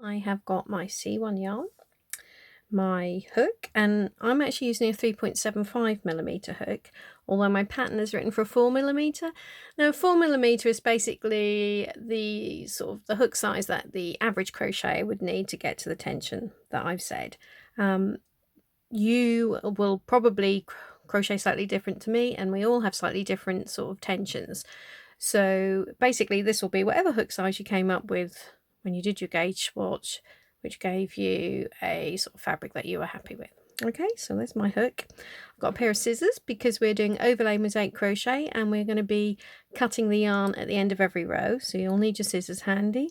I have got my C1 yarn, my hook, and I'm actually using a 3.75mm hook, although my pattern is written for a 4mm. Now 4mm is basically the sort of the hook size that the average crocheter would need to get to the tension that I've said. You will probably crochet slightly different to me, and we all have slightly different sort of tensions. So basically this will be whatever hook size you came up with when you did your gauge swatch, which gave you a sort of fabric that you were happy with. Okay, so there's my hook. I've got a pair of scissors because we're doing overlay mosaic crochet and we're going to be cutting the yarn at the end of every row, so you'll need your scissors handy.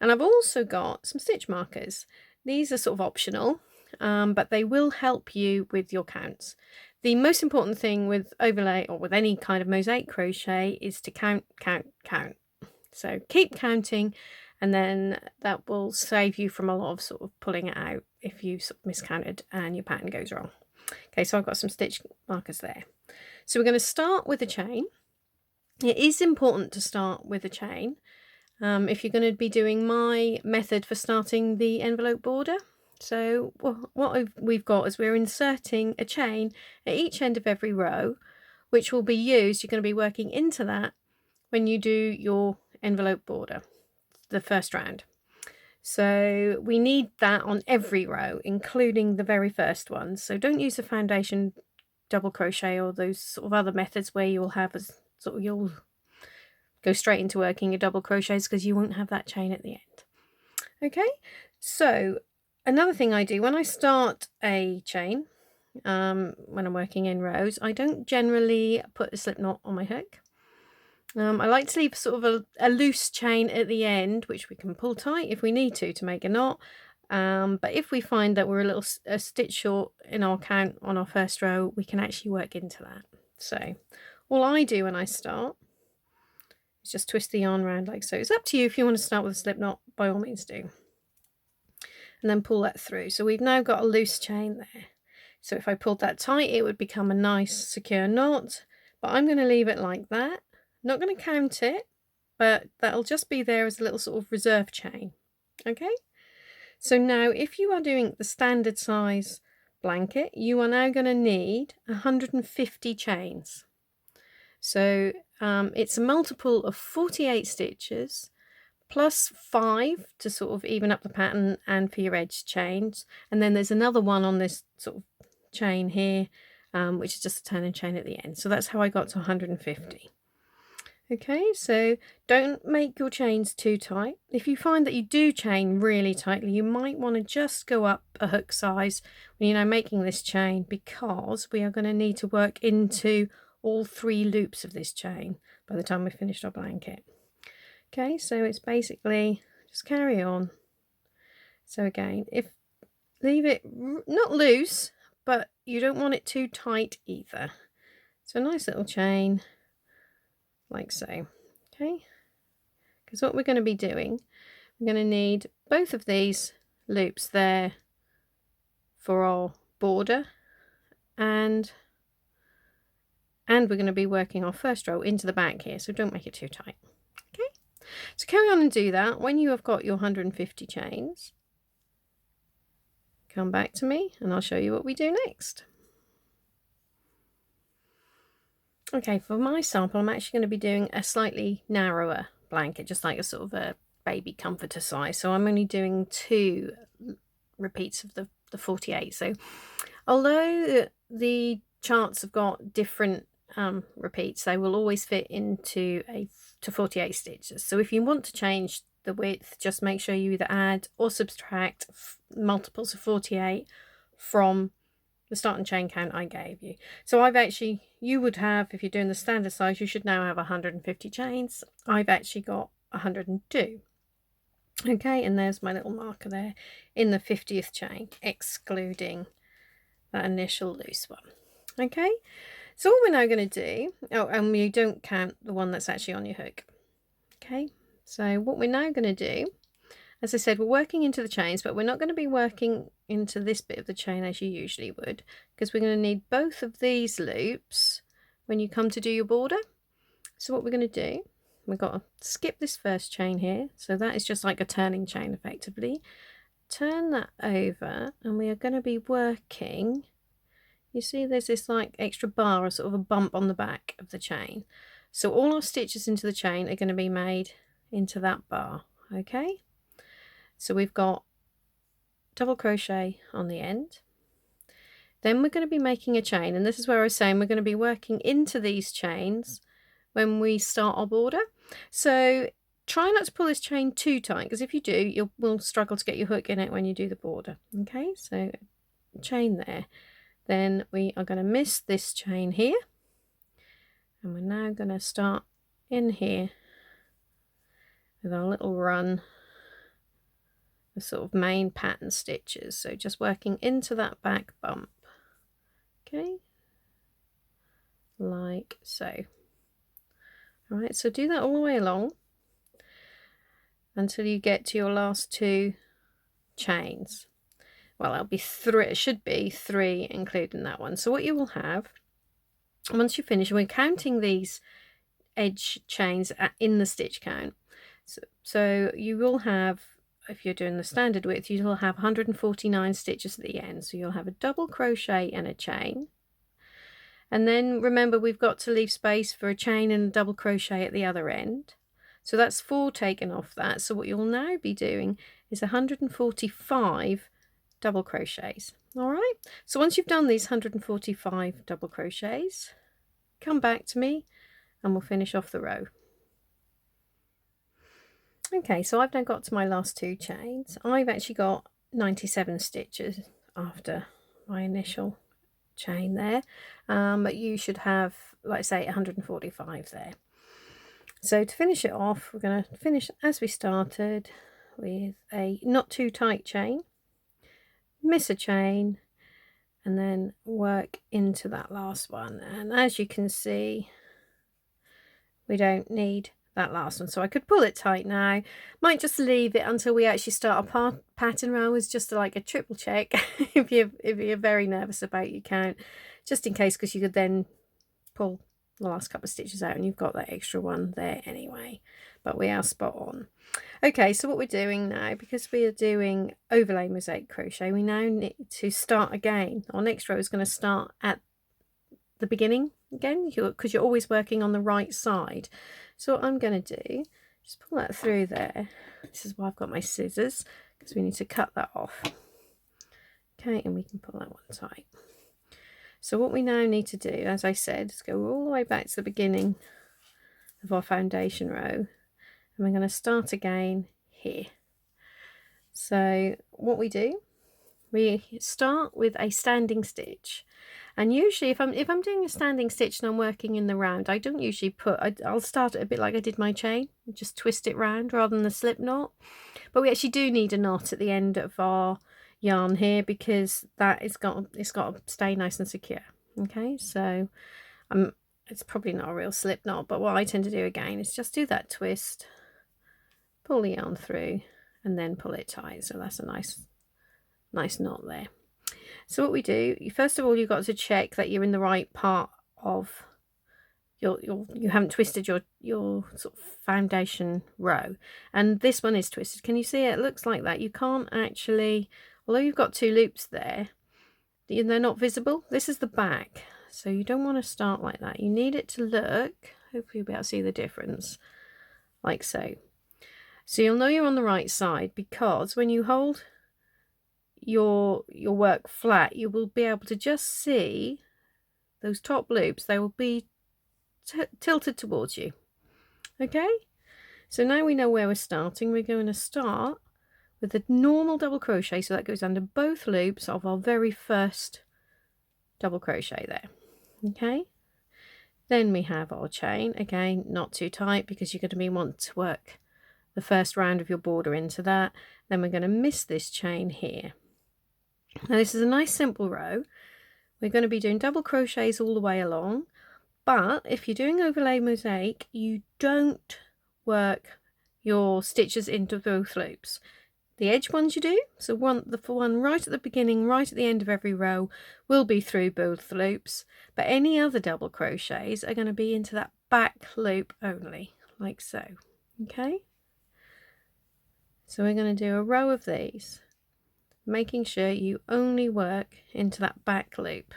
And I've also got some stitch markers. These are sort of optional, but they will help you with your counts. The most important thing with overlay or with any kind of mosaic crochet is to count, count, count. So keep counting, and then that will save you from a lot of sort of pulling it out if you sort of miscounted and your pattern goes wrong. Okay, so I've got some stitch markers there. So we're going to start with a chain. It is important to start with a chain if you're going to be doing my method for starting the envelope border. So what we've got is we're inserting a chain at each end of every row, which will be used, you're going to be working into that when you do your envelope border, the first round. So we need that on every row, including the very first one. So don't use the foundation double crochet or those sort of other methods where you'll have a sort of, you'll go straight into working your double crochets, because you won't have that chain at the end. Okay, so another thing I do when I start a chain, when I'm working in rows, I don't generally put a slip knot on my hook. I like to leave sort of a loose chain at the end, which we can pull tight if we need to make a knot. But if we find that we're a stitch short in our count on our first row, we can actually work into that. So all I do when I start is just twist the yarn around like so. It's up to you if you want to start with a slip knot, by all means do. And then pull that through. So we've now got a loose chain there. So if I pulled that tight, it would become a nice secure knot, but I'm going to leave it like that. Not going to count it, but that'll just be there as a little sort of reserve chain. Okay, so now if you are doing the standard size blanket, you are now going to need 150 chains. So it's a multiple of 48 stitches plus 5 to sort of even up the pattern and for your edge chains, and then there's another one on this sort of chain here, which is just a turning chain at the end. So that's how I got to 150. Okay, so don't make your chains too tight. If you find that you do chain really tightly, you might want to just go up a hook size when you're now making this chain, because we are going to need to work into all 3 loops of this chain by the time we've finished our blanket. Okay, so it's basically just carry on. So again, leave it not loose, but you don't want it too tight either. So a nice little chain like so. Okay, because what we're going to be doing, we're going to need both of these loops there for our border, and we're going to be working our first row into the back here, so don't make it too tight. Okay, so carry on and do that. When you have got your 150 chains, come back to me and I'll show you what we do next. Okay, for my sample, I'm actually going to be doing a slightly narrower blanket, just like a sort of a baby comforter size. So I'm only doing 2 repeats of the 48. So although the charts have got different repeats, they will always fit into to 48 stitches. So if you want to change the width, just make sure you either add or subtract multiples of 48 from the start and chain count I gave you. So I've actually, you would have, if you're doing the standard size, you should now have 150 chains. I've actually got 102. Okay, and there's my little marker there in the 50th chain, excluding that initial loose one. Okay, so what we're now going to do, oh, and you don't count the one that's actually on your hook. Okay, so what we're now going to do, as I said, we're working into the chains, but we're not going to be working into this bit of the chain as you usually would, because we're going to need both of these loops when you come to do your border. So what we're going to do we've got to skip this first chain here, so that is just like a turning chain effectively. Turn that over, and we are going to be working, you see there's this like extra bar or sort of a bump on the back of the chain, so all our stitches into the chain are going to be made into that bar. Okay, so we've got double crochet on the end, then we're going to be making a chain, and this is where I was saying we're going to be working into these chains when we start our border. So try not to pull this chain too tight, because if you do, you will struggle to get your hook in it when you do the border. Okay, so chain there, then we are going to miss this chain here, and we're now going to start in here with our little run, the sort of main pattern stitches, so just working into that back bump. Okay, like so. All right, so do that all the way along until you get to your last two chains. Well, that'll be three, it should be three including that one. So what you will have, once you finish, we're counting these edge chains in the stitch count. So you will have, if you're doing the standard width, you'll have 149 stitches at the end. So you'll have a double crochet and a chain. And then remember, we've got to leave space for a chain and a double crochet at the other end. So that's 4 taken off that. So what you'll now be doing is 145 double crochets. All right, so once you've done these 145 double crochets, come back to me and we'll finish off the row. Okay, so I've now got to my last two chains. I've actually got 97 stitches after my initial chain there, but you should have, like I say, 145 there. So to finish it off, we're going to finish as we started with a not too tight chain, miss a chain, and then work into that last one. And as you can see, we don't need that last one, so I could pull it tight now. Might just leave it until we actually start a pattern row, as just like a triple check if you're very nervous about your count, just in case, because you could then pull the last couple of stitches out and you've got that extra one there anyway. But we are spot on. Okay, so what we're doing now, because we are doing overlay mosaic crochet, we now need to start again. Our next row is going to start at the beginning again, because you're always working on the right side. So what I'm going to do, just pull that through there. This is why I've got my scissors, because we need to cut that off. Okay, and we can pull that one tight. So what we now need to do, as I said, is go all the way back to the beginning of our foundation row, and we're going to start again here. So what we do, we start with a standing stitch. And usually if I'm doing a standing stitch and I'm working in the round, I don't usually I'll start it a bit like I did my chain, just twist it round rather than the slip knot. But we actually do need a knot at the end of our yarn here, because that it's got to stay nice and secure. Okay, so it's probably not a real slip knot, but what I tend to do again is just do that twist, pull the yarn through, and then pull it tight. So that's a nice knot there. So what we do, first of all, you've got to check that you're in the right part of you haven't twisted your sort of foundation row, and this one is twisted. Can you see it? It looks like that. You can't actually, although you've got 2 loops there, they're not visible. This is the back, so you don't want to start like that. You need it to look, hopefully you'll be able to see the difference, like so. So you'll know you're on the right side, because when you hold your work flat, you will be able to just see those top loops. They will be tilted towards you. Okay, so now we know where we're starting. We're going to start with a normal double crochet, so that goes under both loops of our very first double crochet there. Okay, then we have our chain, again not too tight, because you're going to want to work the first round of your border into that. Then we're going to miss this chain here. Now this is a nice simple row. We're going to be doing double crochets all the way along, but if you're doing overlay mosaic, you don't work your stitches into both loops. The edge ones you do, so the one right at the beginning, right at the end of every row will be through both loops, but any other double crochets are going to be into that back loop only, like so. Okay, so we're going to do a row of these, making sure you only work into that back loop.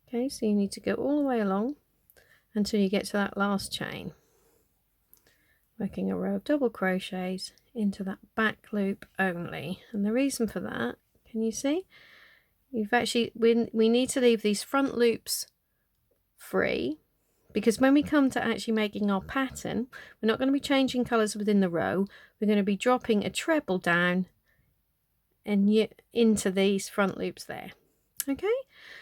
Okay, so you need to go all the way along until you get to that last chain, working a row of double crochets into that back loop only. And the reason for that, can you see? You've actually, we need to leave these front loops free, because when we come to actually making our pattern, we're not going to be changing colours within the row. We're going to be dropping a treble down and into these front loops there. Okay,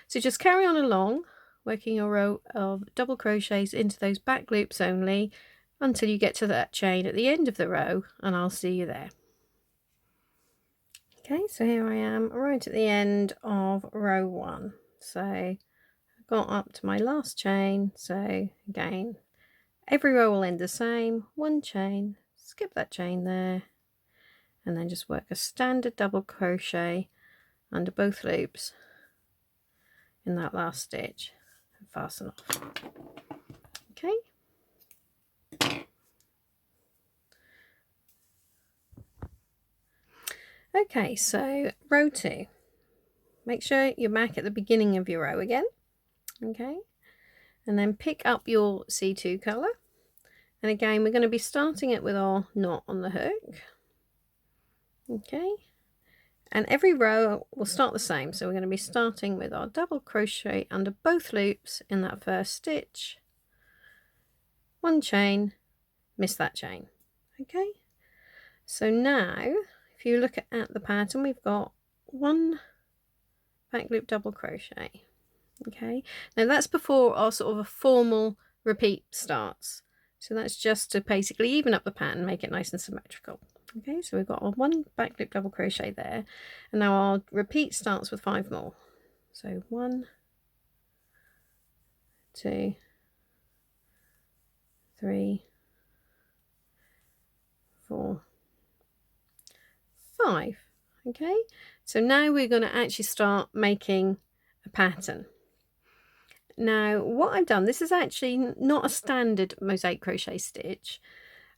so just carry on along, working a row of double crochets into those back loops only until you get to that chain at the end of the row, and I'll see you there. Okay, so here I am right at the end of row 1. So I got up to my last chain. So again, every row will end the same, 1 chain, skip that chain there, and then just work a standard double crochet under both loops in that last stitch and fasten off. Okay, okay, so row 2, make sure you're back at the beginning of your row again. Okay, and then pick up your C2 colour, and again we're going to be starting it with our knot on the hook. Okay, and every row will start the same, so we're going to be starting with our double crochet under both loops in that first stitch, 1 chain, miss that chain. Okay, so now if you look at the pattern, we've got 1 back loop double crochet. Okay, now that's before our sort of a formal repeat starts, so that's just to basically even up the pattern, make it nice and symmetrical. Okay, so we've got our 1 back loop double crochet there, and now our repeat starts with 5 more. So 1, 2, 3, 4, 5. Okay, so now we're going to actually start making a pattern. Now what I've done, this is actually not a standard mosaic crochet stitch.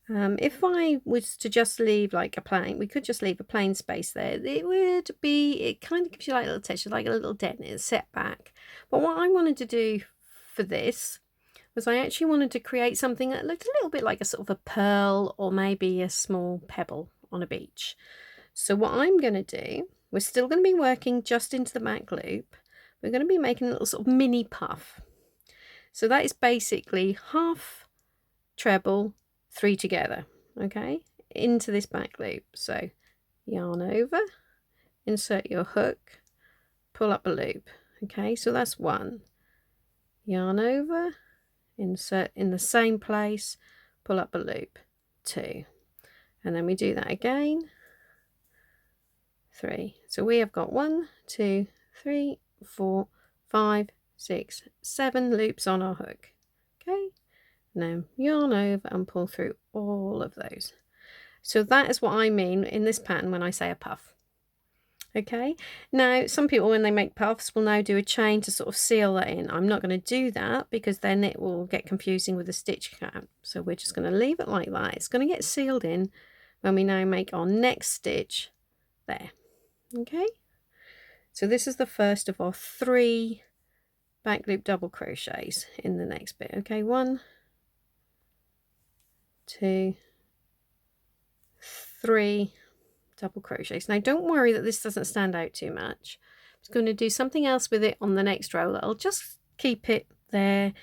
If I was to just leave like a plain, we could just leave a plain space there, it kind of gives you like a little texture, like a little dent, it's set back. But what I wanted to do for this was I actually wanted to create something that looked a little bit like a sort of a pearl or maybe a small pebble on a beach. So what I'm going to do, we're still going to be working just into the back loop. We're going to be making a little sort of mini puff. So that is basically half treble, 3 together, okay, into this back loop. So yarn over, insert your hook, pull up a loop. Okay, so that's 1. Yarn over, insert in the same place, pull up a loop, 2, and then we do that again, 3. So we have got 1, 2, 3, 4, 5, 6, 7 loops on our hook. Okay, now yarn over and pull through all of those. So that is what I mean in this pattern when I say a puff. Okay, now some people when they make puffs will now do a chain to sort of seal that in. I'm not going to do that because then it will get confusing with the stitch count. So we're just going to leave it like that. It's going to get sealed in when we now make our next stitch there. Okay, so this is the first of our 3 back loop double crochets in the next bit. Okay, 1, 2, 3 double crochets. Now don't worry that this doesn't stand out too much. I'm just going to do something else with it on the next row that'll just keep it there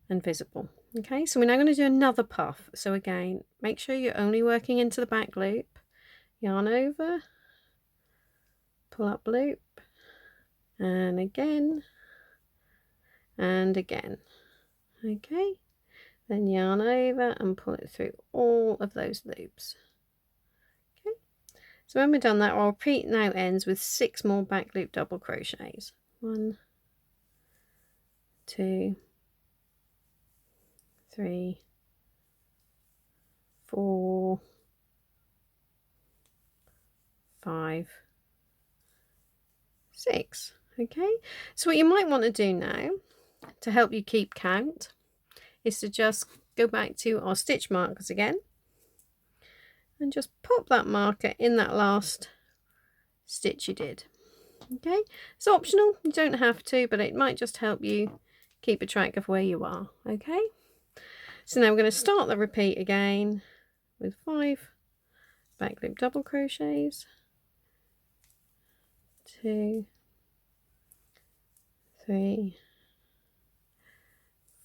and visible. Okay, so we're now going to do another puff. So again, make sure you're only working into the back loop, yarn over, pull up loop, and again, and again. Okay, then yarn over and pull it through all of those loops. Okay, so when we've done that, our repeat now ends with 6 more back loop double crochets. 1, 2, 3, 4, 5, 6. Okay, so what you might want to do now to help you keep count is to just go back to our stitch markers again and just pop that marker in that last stitch you did. Okay, it's optional, you don't have to, but it might just help you keep a track of where you are. Okay, so now we're going to start the repeat again with 5 back loop double crochets, 2, 3,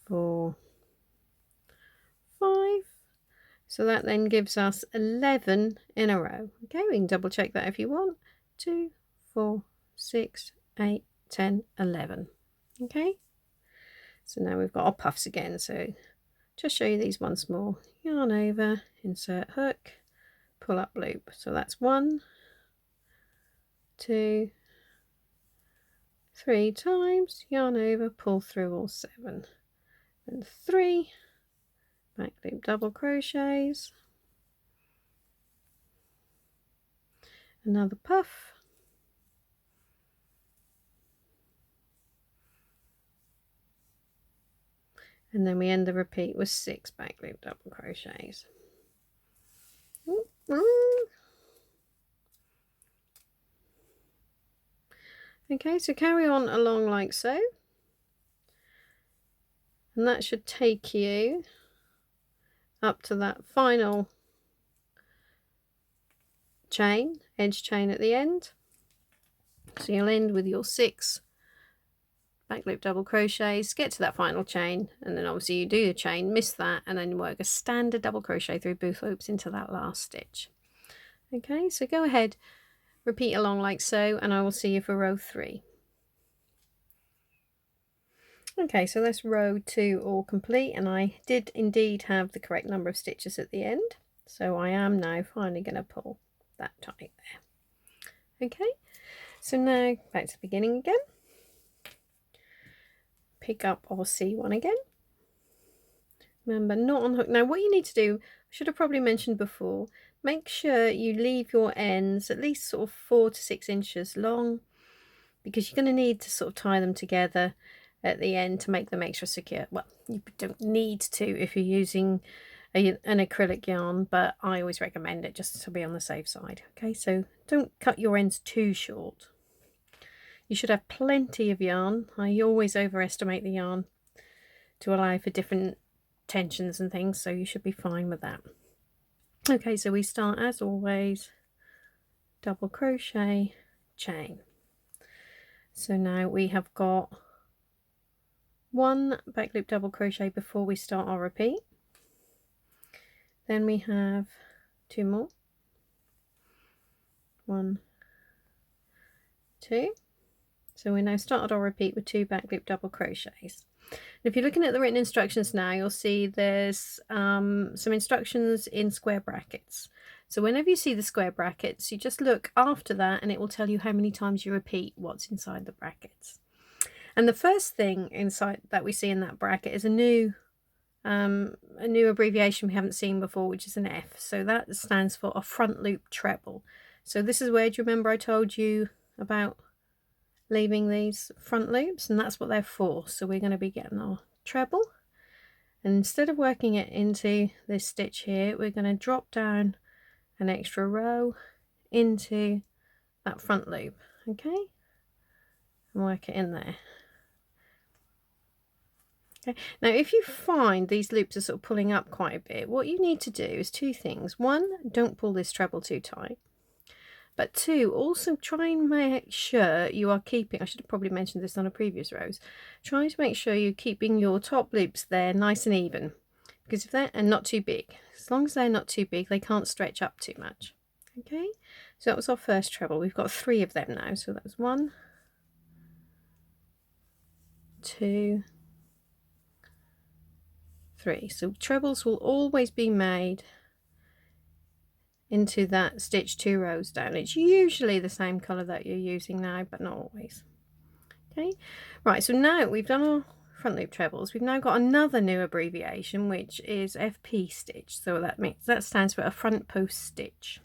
4, 5. So that then gives us 11 in a row. Okay, we can double check that if you want. 2, 4, 6, 8, 10, 11. Okay, so now we've got our puffs again. So just show you these once more. Yarn over, insert hook, pull up loop. So that's 1, 2, 3 times, yarn over, pull through all 7, and 3 back loop double crochets, another puff, and then we end the repeat with 6 back loop double crochets. Okay, so carry on along like so, and that should take you up to that final chain, edge chain at the end. So you'll end with your 6 back loop double crochets, get to that final chain, and then obviously you do the chain, miss that, and then work a standard double crochet through both loops into that last stitch. Okay, so go ahead, repeat along like so, and I will see you for row 3. Okay, so that's row 2 all complete, and I did indeed have the correct number of stitches at the end, so I am now finally going to pull that tight there. Okay, so now back to the beginning again, pick up our C1 again, remember not on hook. Now what you need to do, I should have probably mentioned before, make sure you leave your ends at least sort of 4 to 6 inches long, because you're going to need to sort of tie them together at the end to make them extra secure. Well, you don't need to if you're using an acrylic yarn, but I always recommend it just to be on the safe side. Okay, so don't cut your ends too short. You should have plenty of yarn. I always overestimate the yarn to allow for different tensions and things, so you should be fine with that. Okay, so we start as always double crochet, chain. So now we have got 1 back loop double crochet before we start our repeat, then we have 2 more, 1, 2. So we now started our repeat with 2 back loop double crochets. If you're looking at the written instructions now, you'll see there's some instructions in square brackets. So whenever you see the square brackets, you just look after that and it will tell you how many times you repeat what's inside the brackets. And the first thing inside that we see in that bracket is a new abbreviation we haven't seen before, which is an F. So that stands for a front loop treble. So this is where, do you remember I told you about leaving these front loops, and that's what they're for. So we're going to be getting our treble, and instead of working it into this stitch here, we're going to drop down an extra row into that front loop, okay, and work it in there. Okay, now if you find these loops are sort of pulling up quite a bit, what you need to do is 2 things. 1, don't pull this treble too tight, but 2, also try and make sure you are keeping, I should have probably mentioned this on a previous rows, try to make sure you're keeping your top loops there nice and even, because if they're, and not too big, as long as they're not too big, they can't stretch up too much. Okay, so that was our first treble. We've got 3 of them now, so that was 1, 2, 3. So trebles will always be made into that stitch 2 rows down. It's usually the same colour that you're using now, but not always. Okay, right, so now we've done our front loop trebles, we've now got another new abbreviation, which is FP stitch. So that stands for a front post stitch.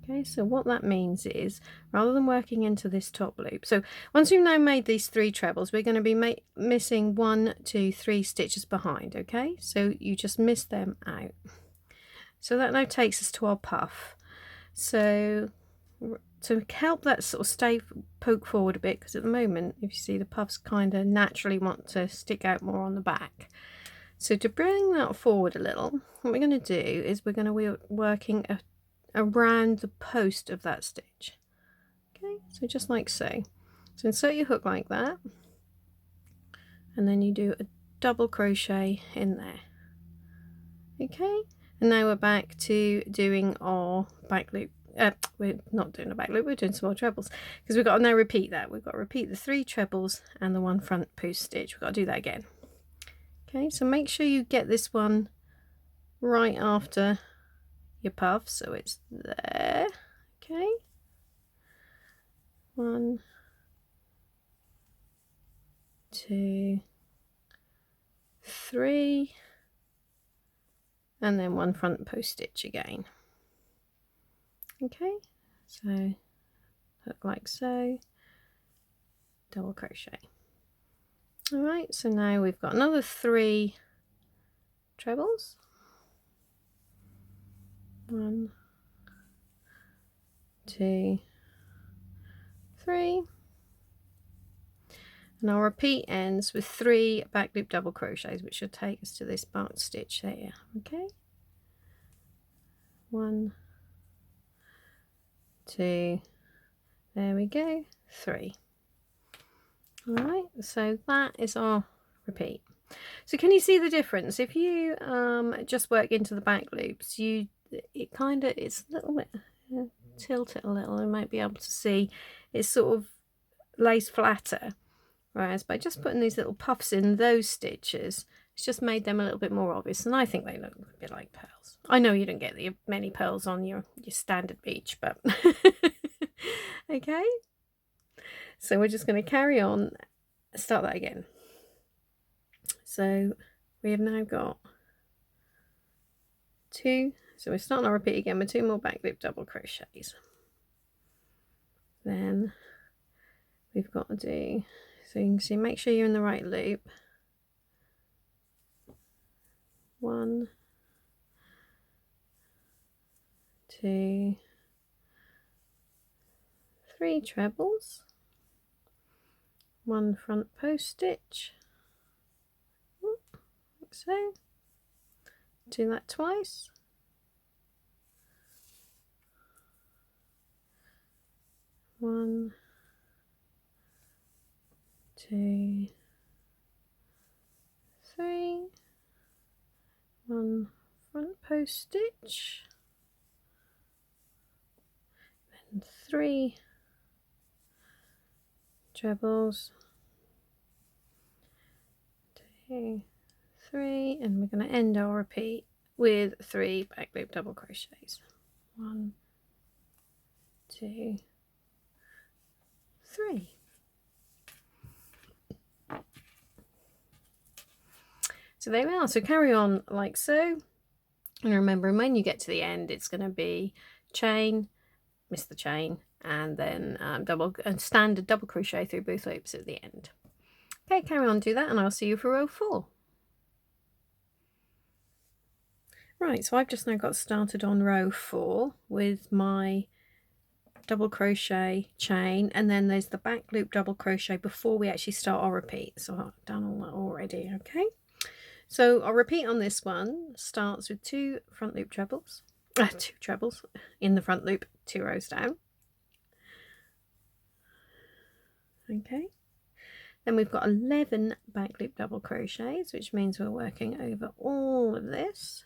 Okay, so what that means is, rather than working into this top loop, so once we've now made these 3 trebles, we're going to be missing 1, 2, 3 stitches behind. Okay, so you just miss them out. So that now takes us to our puff. So to help that sort of poke forward a bit, because at the moment, if you see, the puffs kind of naturally want to stick out more on the back. So to bring that forward a little, what we're going to do is we're going to be working around the post of that stitch. Okay, so just like so. So insert your hook like that, and then you do a double crochet in there. Okay, and now we're back to doing our back loop. We're not doing a back loop, we're doing some more trebles, because we've got to now repeat that. We've got to repeat the 3 trebles and the 1 front post stitch. We've got to do that again. Okay, so make sure you get this one right after your puff, so it's there. Okay, 1, 2, 3, and then 1 front post stitch again. Okay, so hook like so, double crochet. All right, so now we've got another 3 trebles. 1, 2, 3, and our repeat ends with 3 back loop double crochets, which should take us to this marked stitch there. Okay, 1, 2, there we go, 3. All right, so that is our repeat. So can you see the difference? If you just work into the back loops, it's a little bit, tilt it a little, you might be able to see it's sort of lays flatter, whereas by just putting these little puffs in those stitches, it's just made them a little bit more obvious, and I think they look a bit like pearls. I know you don't get many pearls on your standard beach, but okay, so we're just going to carry on, start that again. So we have now got 2, so we're starting our repeat again with 2 more back loop double crochets. Then we've got to do, so you can see, make sure you're in the right loop. 1, 2, 3 trebles, 1 front post stitch, like so. Do that twice. 1, 2, 3, 1 front post stitch, and 3 trebles, 2, 3, and we're going to end our repeat with 3 back loop double crochets. 1, 2, 3. So there we are. So carry on like so, and remember, when you get to the end, it's going to be chain, miss the chain, and then standard double crochet through both loops at the end. Okay, carry on, do that, and I'll see you for row 4. Right, so I've just now got started on row 4 with my double crochet, chain, and then there's the back loop double crochet before we actually start our repeat. So I've done all that already. Okay, so our repeat on this one starts with 2 front loop trebles, 2 trebles in the front loop, 2 rows down. Okay, then we've got 11 back loop double crochets, which means we're working over all of this.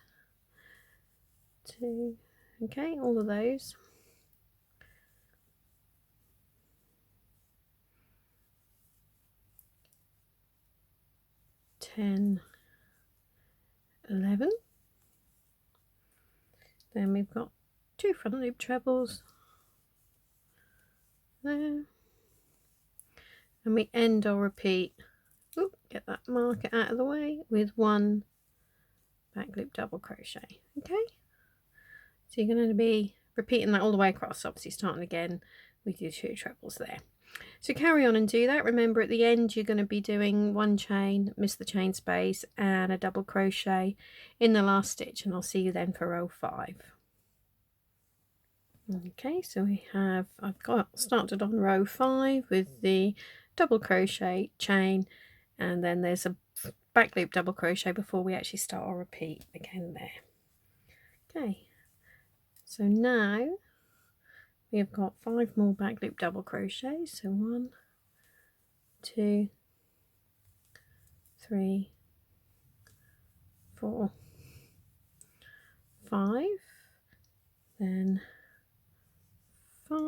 2, okay, all of those. 10, 11. Then we've got 2 front loop trebles there, and we end our repeat, get that marker out of the way, with 1 back loop double crochet. Okay, so you're going to be repeating that all the way across, obviously starting again with your 2 trebles there. So carry on and do that. Remember, at the end you're going to be doing 1 chain, miss the chain space, and a double crochet in the last stitch, and I'll see you then for row 5. Okay, so I've got started on row 5 with the double crochet, chain, and then there's a back loop double crochet before we actually start our repeat again there. Okay, so now we have got 5 more back loop double crochets. So 1, 2, 3, 4, 5, then 5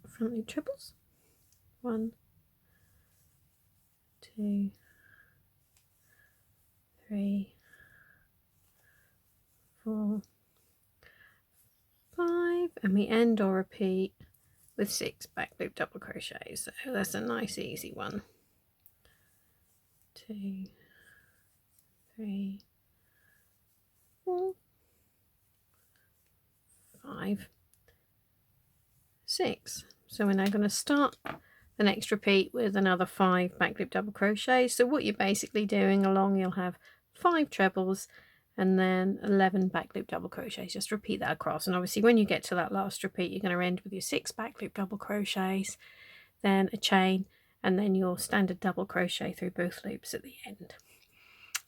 front loop trebles. 1, 2, 3, 4, 5, and we end or repeat with 6 back loop double crochets. So that's a nice easy one. 2, 3, 4, 5, 6. So we're now going to start the next repeat with another 5 back loop double crochets. So what you're basically doing along, you'll have 5 trebles and then 11 back loop double crochets. Just repeat that across, and obviously when you get to that last repeat you're going to end with your 6 back loop double crochets, then a chain, and then your standard double crochet through both loops at the end.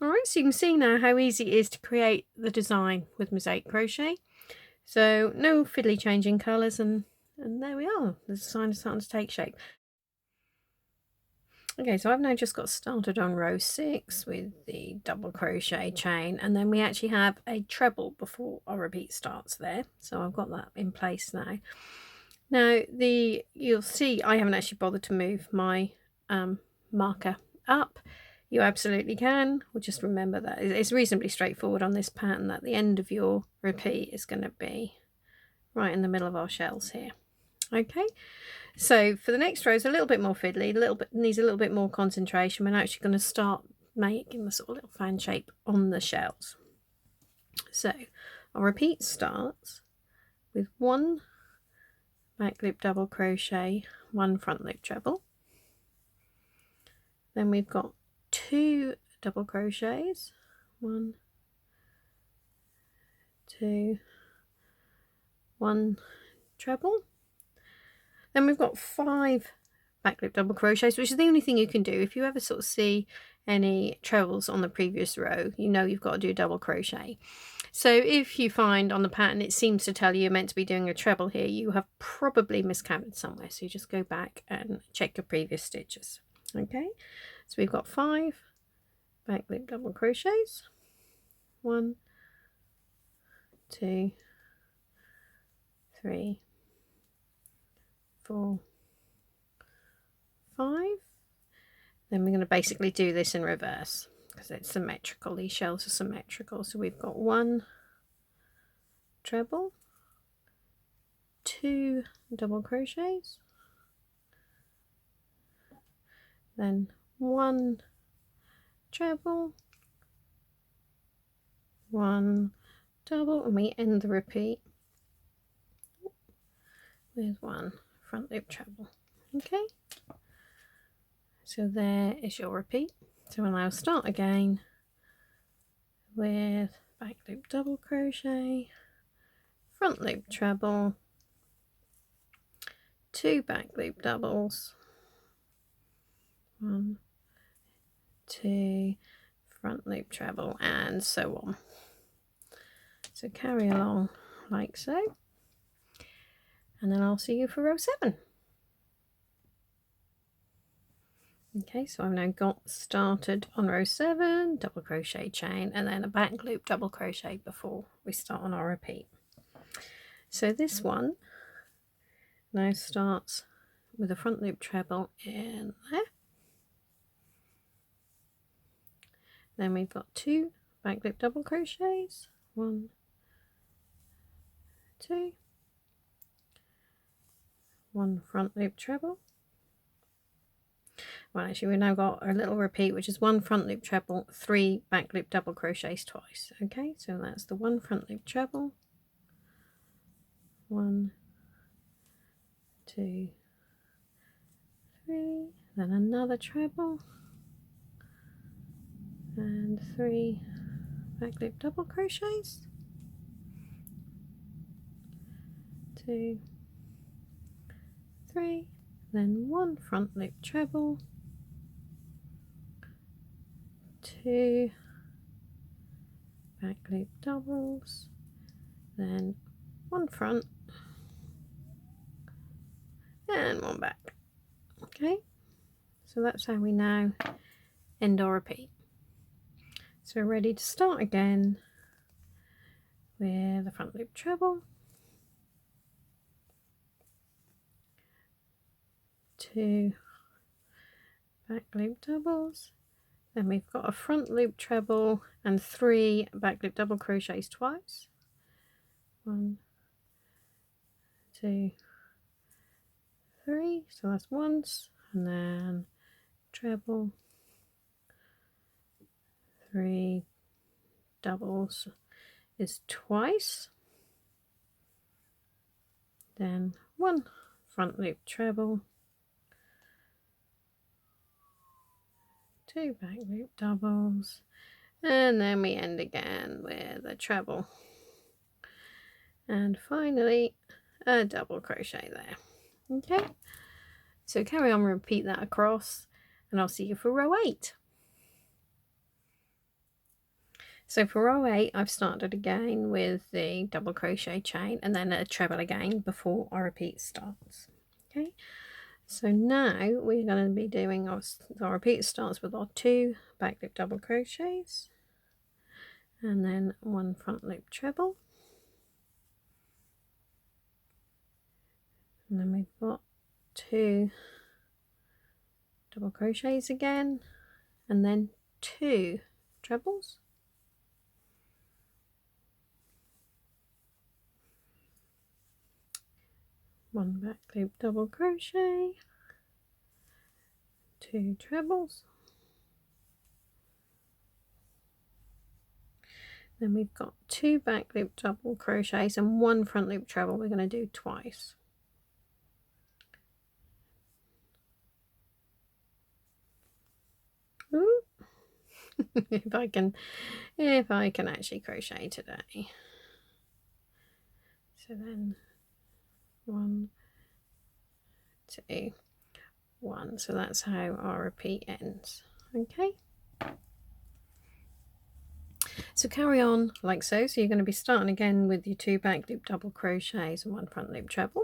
Alright, so you can see now how easy it is to create the design with mosaic crochet. So no fiddly changing colours, and there we are, the design is starting to take shape. Okay, so I've now just got started on row 6 with the double crochet, chain, and then we actually have a treble before our repeat starts there. So I've got that in place now. Now you'll see I haven't actually bothered to move my marker up. You absolutely can. We'll just remember that it's reasonably straightforward on this pattern, that the end of your repeat is going to be right in the middle of our shells here. Okay, so for the next row is a little bit more fiddly, needs a little bit more concentration. We're actually going to start making the sort of little fan shape on the shells. So our repeat starts with 1 back loop double crochet, 1 front loop treble. Then we've got 2 double crochets, 1, 2, 1 treble. Then we've got 5 back loop double crochets, which is the only thing you can do. If you ever sort of see any trebles on the previous row, you know you've got to do double crochet. So if you find on the pattern it seems to tell you you're meant to be doing a treble here, you have probably miscounted somewhere. So you just go back and check your previous stitches. Okay, so we've got 5 back loop double crochets, 1, 2, 3, 4, 5. Then we're going to basically do this in reverse because it's symmetrical. These shells are symmetrical. So we've got 1 treble, 2 double crochets, then 1 treble, 1 double, and we end the repeat with 1 front loop treble. Okay, so there is your repeat. So we'll now start again with back loop double crochet, front loop treble, 2 back loop doubles, 1, 2 front loop treble, and so on. So carry along like so, and then I'll see you for row 7. Okay, so I've now got started on row 7, double crochet, chain, and then a back loop double crochet before we start on our repeat. So this one now starts with a front loop treble in there. Then we've got 2 back loop double crochets, 1, 2, 1 front loop treble. Well, actually we've now got a little repeat, which is 1 front loop treble, 3 back loop double crochets twice. Okay, so that's the 1 front loop treble, 1, 2, 3, then another treble, and 3 back loop double crochets, 2, 3, then 1 front loop treble, 2 back loop doubles, then 1 front and 1 back. Okay, so that's how we now end our repeat. So we're ready to start again with the front loop treble, 2 back loop doubles, then we've got a front loop treble and 3 back loop double crochets twice, 1, 2, 3, so that's once, and then treble, 3 doubles is twice, then 1 front loop treble, 2 back loop doubles, and then we end again with a treble, and finally a double crochet there. Okay, so carry on, repeat that across, and I'll see you for row 8. So for row 8, I've started again with the double crochet chain and then a treble again before our repeat starts. Okay, so now we're going to be doing our repeat starts with our 2 back loop double crochets and then 1 front loop treble, and then we've got 2 double crochets again and then 2 trebles, 1 back loop double crochet, 2 trebles, then we've got 2 back loop double crochets and 1 front loop treble we're going to do twice. Ooh. if I can actually crochet today. So then 1, 2, 1, so that's how our repeat ends. Okay, so carry on like so. So you're going to be starting again with your 2 back loop double crochets and 1 front loop treble.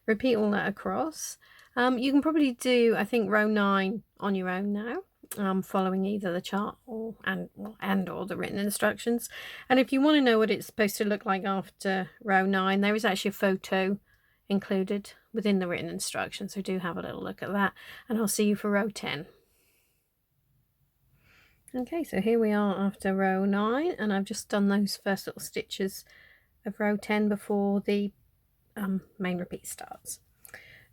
Repeat all that across. You can probably do, I think, row 9 on your own now, following either the chart or the written instructions. And if you want to know what it's supposed to look like after row 9, there is actually a photo included within the written instructions, so do have a little look at that, and I'll see you for row 10. Okay, so here we are after row 9, and I've just done those first little stitches of row 10 before the main repeat starts.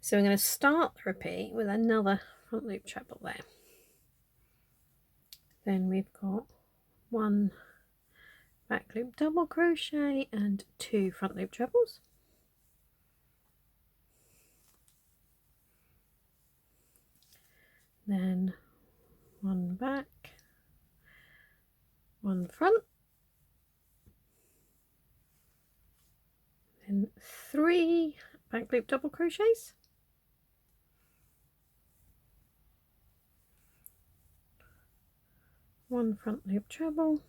So I'm going to start the repeat with another front loop treble there. Then we've got 1 back loop double crochet and 2 front loop trebles. Then 1 back, 1 front, then 3 back loop double crochets, 1 front loop treble,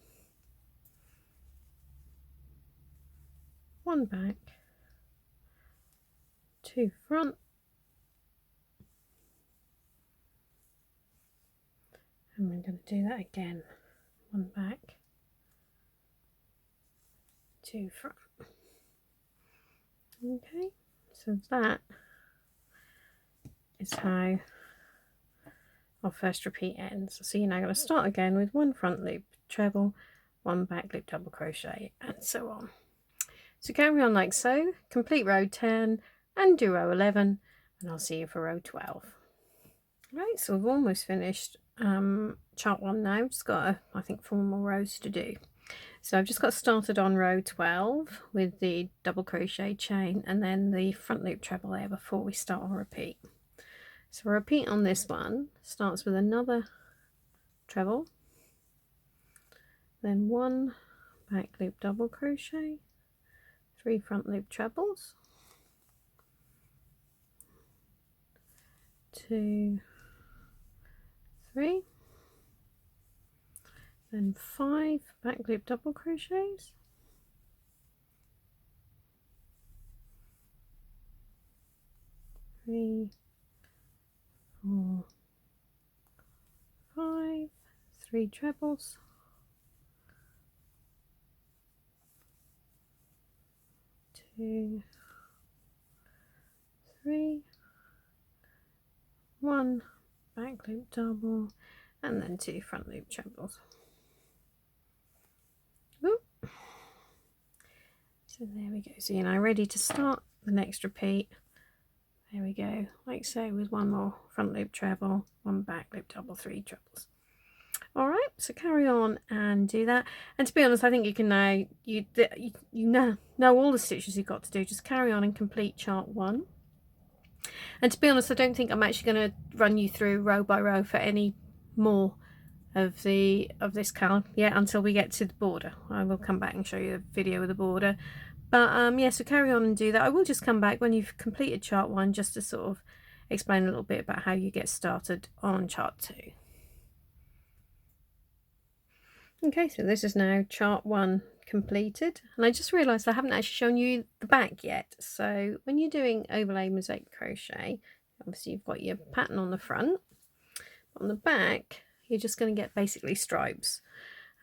1 back, 2 front, and we're going to do that again, 1 back, 2 front. Okay, so that is how our first repeat ends. So you're now going to start again with 1 front loop treble, 1 back loop double crochet, and so on. So carry on like so, complete row 10 and do row 11, and I'll see you for row 12. Right, so we've almost finished chart 1 now. Just got I think 4 more rows to do. So I've just got started on row 12 with the double crochet chain and then the front loop treble there before we start our repeat. So a repeat on this one starts with another treble, then 1 back loop double crochet, 3 front loop trebles, 2, 3, then 5 back loop double crochets, 3, 4, 5, 3 trebles, 2, 3, 1 back loop double, and then 2 front loop trebles. Ooh. So there we go. So you're now ready to start the next repeat. There we go, like so, with 1 more front loop treble, 1 back loop double, 3 trebles. All right, so carry on and do that. And to be honest, I think you can now you know all the stitches you've got to do. Just carry on and complete chart 1. And to be honest, I don't think I'm actually going to run you through row by row for any more of this cal yet until we get to the border. I will come back and show you a video of the border. But yeah, so carry on and do that. I will just come back when you've completed chart 1 just to sort of explain a little bit about how you get started on chart 2. Okay, so this is now chart 1 completed, and I just realized I haven't actually shown you the back yet. So when you're doing overlay mosaic crochet, obviously you've got your pattern on the front. On the back you're just going to get basically stripes,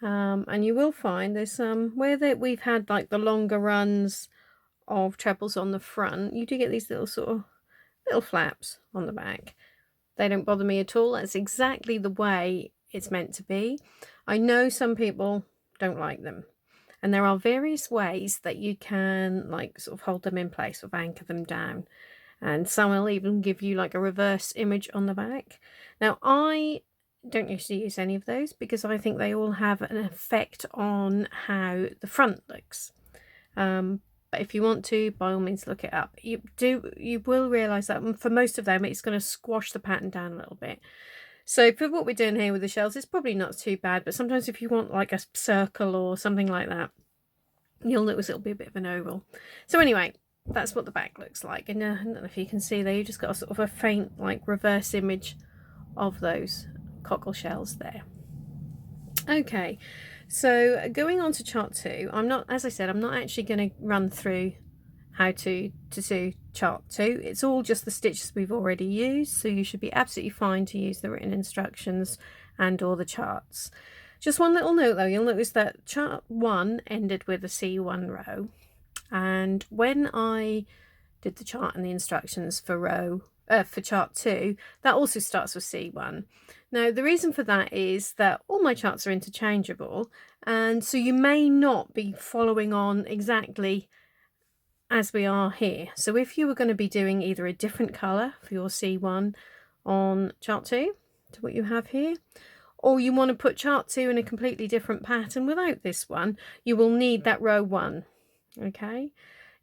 and you will find there's some where we've had like the longer runs of trebles on the front, you do get these little sort of little flaps on the back. They don't bother me at all. That's exactly the way it's meant to be. I know some people don't like them, and there are various ways that you can like sort of hold them in place or anchor them down, and some will even give you like a reverse image on the back. Now I don't usually use any of those because I think they all have an effect on how the front looks. But if you want to, by all means look it up. You will realize that for most of them it's going to squash the pattern down a little bit. So for what we're doing here with the shells, it's probably not too bad, but sometimes if you want like a circle or something like that, you'll notice it'll be a bit of an oval. So anyway, that's what the back looks like. And I don't know if you can see there, you just got a sort of a faint like reverse image of those cockle shells there. Okay, so going on to chart 2, I'm not, as I said, I'm not actually going to run through how to do chart 2. It's all just the stitches we've already used, so you should be absolutely fine to use the written instructions and all the charts. Just one little note though, you'll notice that chart 1 ended with a C1 row, and when I did the chart and the instructions for chart 2, that also starts with C1. Now the reason for that is that all my charts are interchangeable, and so you may not be following on exactly as we are here. So if you were going to be doing either a different colour for your C1 on chart 2 to what you have here, or you want to put chart 2 in a completely different pattern without this one, you will need that row 1. Okay,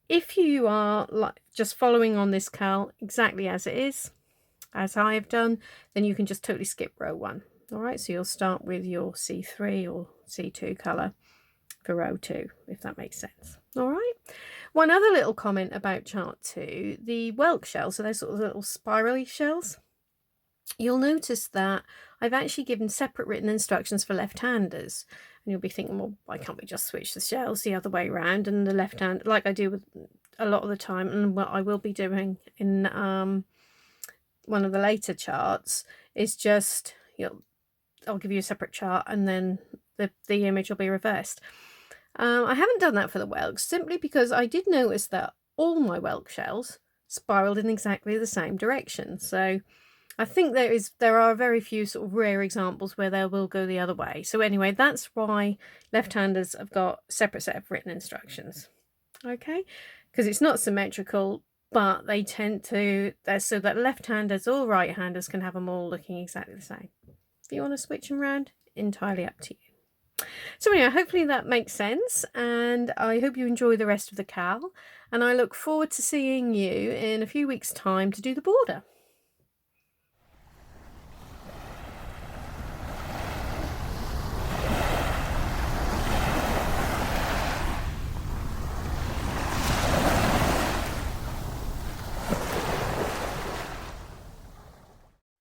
if you are like just following on this cal exactly as it is, as I have done, then you can just totally skip row 1. All right, so you'll start with your C3 or C2 colour for row 2, if that makes sense. All right, one other little comment about chart 2, the whelk shells, so those sort of little spirally shells, you'll notice that I've actually given separate written instructions for left-handers, and you'll be thinking, well, why can't we just switch the shells the other way around, and the left hand, like I do with a lot of the time, and what I will be doing in one of the later charts is just, I'll give you a separate chart and then the image will be reversed. I haven't done that for the whelks simply because I did notice that all my whelk shells spiraled in exactly the same direction. So I think there are very few sort of rare examples where they will go the other way. So anyway, that's why left-handers have got separate set of written instructions. Okay, because it's not symmetrical, but they tend to, so that left-handers or right-handers can have them all looking exactly the same. If you want to switch them around, entirely up to you. So anyway, hopefully that makes sense, and I hope you enjoy the rest of the cowl, and I look forward to seeing you in a few weeks' time to do the border.